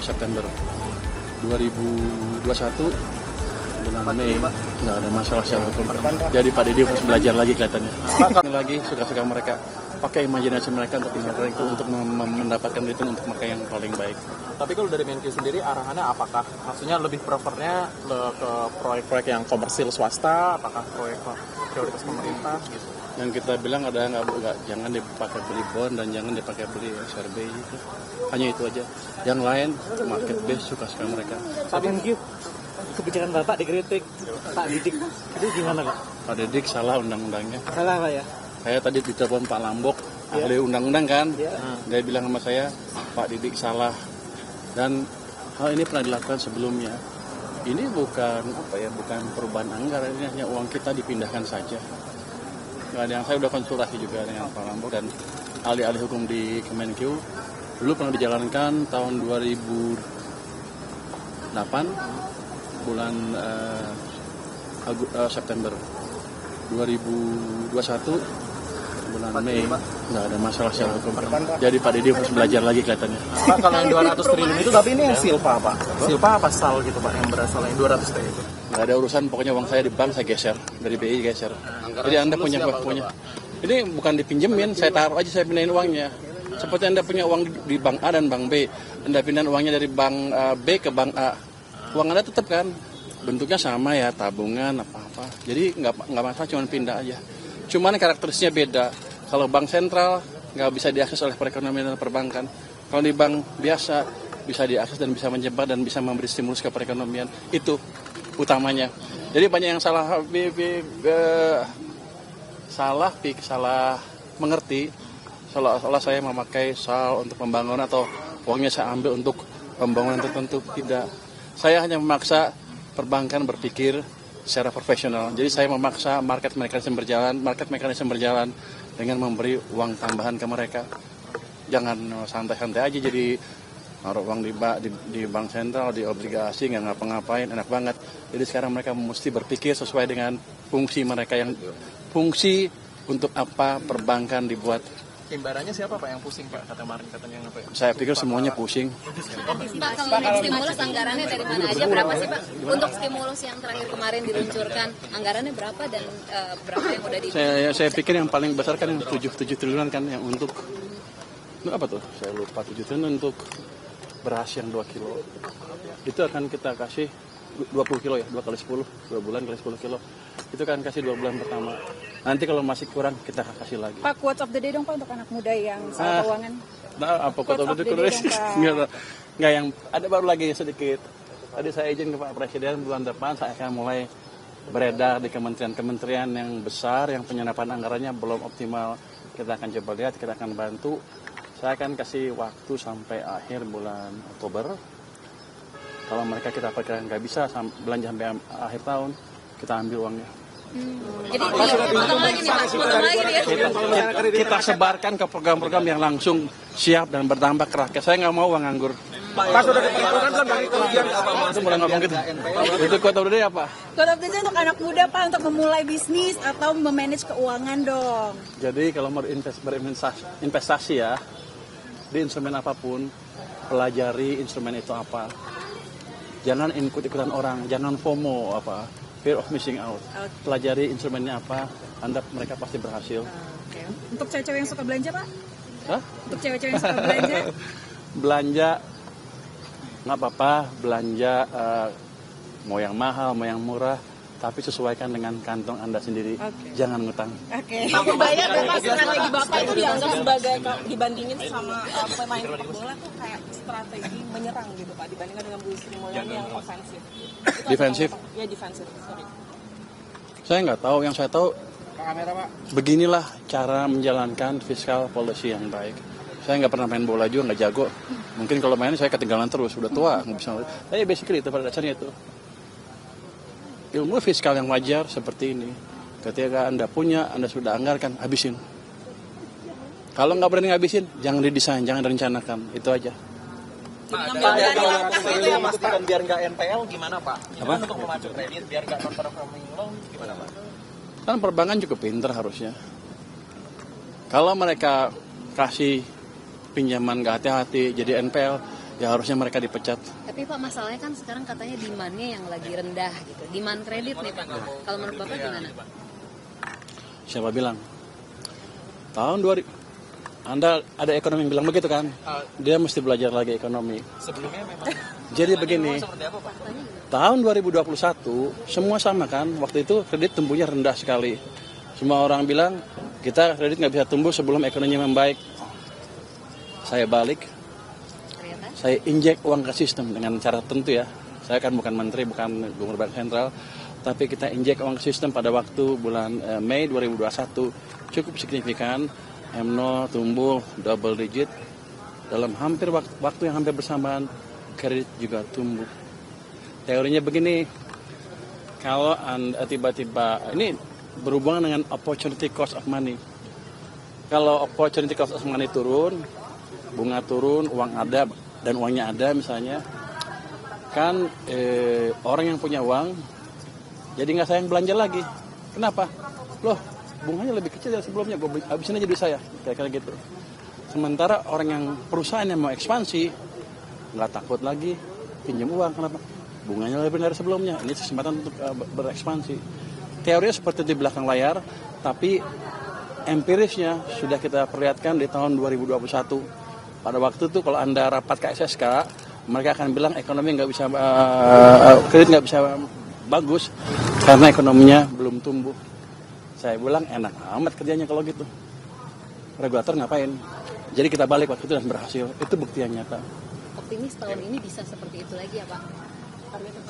September 2021 bulan Mei nggak ada masalah secara hukum. Jadi Pak Didi harus belajar lagi kelihatannya. Lagi suka-suka mereka pakai imajinasi mereka untuk mendapatkan itu untuk mereka yang paling baik. Tapi kalau dari Menkyu sendiri arahannya apakah maksudnya lebih prefernya ke proyek-proyek yang komersil swasta, apakah proyek prioritas pemerintah gitu? Yang kita bilang ada nggak jangan dipakai beli bond dan jangan dipakai beli SRB itu. Hanya itu aja. Yang lain market base suka-suka mereka. Pak Menkyu, kebijakan Bapak dikritik Pak Didik, itu gimana Pak? Pak Didik salah undang-undangnya. Salah Pak ya? Saya tadi ditelepon Pak Lambok, ahli undang-undang kan. Dia bilang sama saya, Pak Didik salah. Dan hal ini pernah dilakukan sebelumnya. Ini bukan bukan perubahan anggaran, ini hanya uang kita dipindahkan saja. Nggak ada yang saya udah konsultasi juga dengan Pak Lambok dan ahli-ahli hukum di Kemenkyu. Dulu pernah dijalankan tahun 2008 bulan September 2021 bulan Mei nggak ada masalah secara hukum. Jadi Pak Didi harus belajar lagi kelihatannya. Pak, kalau yang 200 triliun itu tapi ini yang silpa Pak? Silpa apa sal gitu Pak yang berasal yang 200 triliun itu? Nggak ada urusan, pokoknya uang saya di bank saya geser, dari BI geser. Jadi Anda punya. Ini bukan dipinjemin, saya taruh aja, saya pindahin uangnya. Seperti Anda punya uang di bank A dan bank B, Anda pindahin uangnya dari bank B ke bank A. Uang Anda tetap kan, bentuknya sama ya, tabungan apa-apa. Jadi nggak masalah, cuma pindah aja. Cuman karakteristiknya beda. Kalau bank sentral nggak bisa diakses oleh perekonomian dan perbankan. Kalau di bank biasa bisa diakses dan bisa menjebak dan bisa memberi stimulus ke perekonomian. Itu utamanya. Jadi banyak yang salah mengerti. Seolah-olah saya memakai SAL untuk pembangunan atau uangnya saya ambil untuk pembangunan tertentu. Tidak. Saya hanya memaksa perbankan berpikir secara profesional. Jadi saya memaksa market mekanisme berjalan dengan memberi uang tambahan ke mereka. Jangan santai-santai aja jadi naruh uang di bank sentral, di obligasi, nggak ngapa-ngapain, enak banget. Jadi sekarang mereka mesti berpikir sesuai dengan fungsi mereka, yang fungsi untuk apa perbankan dibuat. Imbarannya siapa Pak yang pusing Pak? Katanya apa ya? Saya pikir semuanya pusing. Pak, kalau stimulus anggarannya dari mana aja, berapa sih Pak? Untuk stimulus yang terakhir kemarin diluncurkan, anggarannya berapa dan berapa yang udah di... Saya pikir yang paling besar kan yang 7 triliunan kan, yang untuk apa tuh? Saya lupa, 7 triliun untuk beras yang 2 kilo. Itu akan kita kasih 20 kilo ya, 2 kali 10, 2 bulan kali 10 kilo. Itu kan kasih 2 bulan pertama. Nanti kalau masih kurang kita kasih lagi. Pak, quotes of the day dong Pak untuk anak muda yang soal keuangan. Nah, apa quotes of the day? Nggak, yang ada baru lagi sedikit. Tadi saya izin ke Pak Presiden bulan depan saya akan mulai beredar di kementerian-kementerian yang besar yang penyerapan anggarannya belum optimal. Kita akan coba lihat, kita akan bantu. Saya akan kasih waktu sampai akhir bulan Oktober. Kalau mereka kita perkirakan nggak bisa belanja sampai akhir tahun, kita ambil uangnya. Jadi potong lagi nih Pak, Kita sebarkan ke program-program yang langsung siap dan berdampak ke rakyat. Saya nggak mau uang nganggur. Pak sudah diperhitungkan belum dari kerugian apa Itu mulai ngomong gitu. Itu quote of the day apa? Quote of the day untuk anak muda Pak untuk memulai bisnis atau memanage keuangan dong. Jadi kalau mau berinvestasi ya, di instrumen apapun, pelajari instrumen itu apa. Jangan ikut-ikutan orang, jangan FOMO fear of missing out. Pelajari instrumennya apa, mereka pasti berhasil. Oke. Untuk cewek-cewek yang suka belanja Pak? Hah? Untuk cewek-cewek yang suka belanja? Belanja nggak apa-apa, belanja mau yang mahal, mau yang murah, tapi sesuaikan dengan kantong Anda sendiri. Jangan ngutang. Oke. Aku bayar Bapak, strategi Bapak itu dianggap sebagai dibandingin sama pemain sepak bola tuh kayak strategi menyerang gitu Pak, dibandingkan dengan Bu Sri Mulyani yang ofensif. Defensif? Ya defensif, sorry. Saya nggak tahu, yang saya tahu beginilah cara menjalankan fiscal policy yang baik. Saya nggak pernah main bola juga, nggak jago. Mungkin kalau main saya ketinggalan terus, udah tua, nggak bisa. Tapi basically itu pada dasarnya itu. Ilmu fiskal yang wajar seperti ini. Ketika Anda punya, Anda sudah anggarkan, habisin. Kalau nggak berani ngabisin, jangan didesain, jangan direncanakan. Itu aja. Itu yang memastikan biar nggak NPL gimana Pak? Gimana untuk memacu kredit biar nggak non-performing loan gimana Pak? Kan perbankan cukup pinter harusnya. Kalau mereka kasih pinjaman nggak hati-hati jadi NPL, ya harusnya mereka dipecat. Tapi Pak, masalahnya kan sekarang katanya demand-nya yang lagi rendah gitu. Demand kredit nih Pak. Kalau menurut Bapak gimana? Siapa bilang? Tahun 2000, Anda ada ekonomi yang bilang begitu kan? Dia mesti belajar lagi ekonomi. Sebelumnya memang Jadi begini, tahun 2021 semua sama kan? Waktu itu kredit tumbuhnya rendah sekali. Semua orang bilang kita kredit nggak bisa tumbuh sebelum ekonominya membaik. Saya balik, Ternyata saya injek uang ke sistem dengan cara tertentu ya. Saya kan bukan menteri, bukan gubernur bank sentral, tapi kita injek uang ke sistem pada waktu bulan Mei 2021 cukup signifikan. M0 tumbuh double digit dalam hampir waktu yang hampir bersamaan, kredit juga tumbuh. Teorinya begini, kalau Anda tiba-tiba, ini berhubungan dengan opportunity cost of money. Kalau opportunity cost of money turun, bunga turun, uang ada dan uangnya ada misalnya, kan orang yang punya uang jadi nggak sayang belanja lagi. Kenapa? Loh, bunganya lebih kecil dari sebelumnya, gue habisin aja duit saya, kira-kira gitu. Sementara orang yang perusahaan yang mau ekspansi nggak takut lagi pinjam uang, kenapa? Bunganya lebih dari sebelumnya, ini kesempatan untuk berekspansi. Teorinya seperti di belakang layar, tapi empirisnya sudah kita perlihatkan di tahun 2021. Pada waktu itu kalau Anda rapat ke SSK, mereka akan bilang ekonomi nggak bisa, kredit nggak bisa bagus karena ekonominya belum tumbuh. Saya bilang enak amat kerjanya kalau gitu. Regulator ngapain? Jadi kita balik waktu itu dan berhasil. Itu bukti yang nyata. optimis tahun ini bisa seperti itu lagi ya Pak?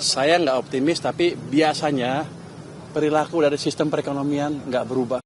Saya nggak optimis, tapi biasanya perilaku dari sistem perekonomian nggak berubah.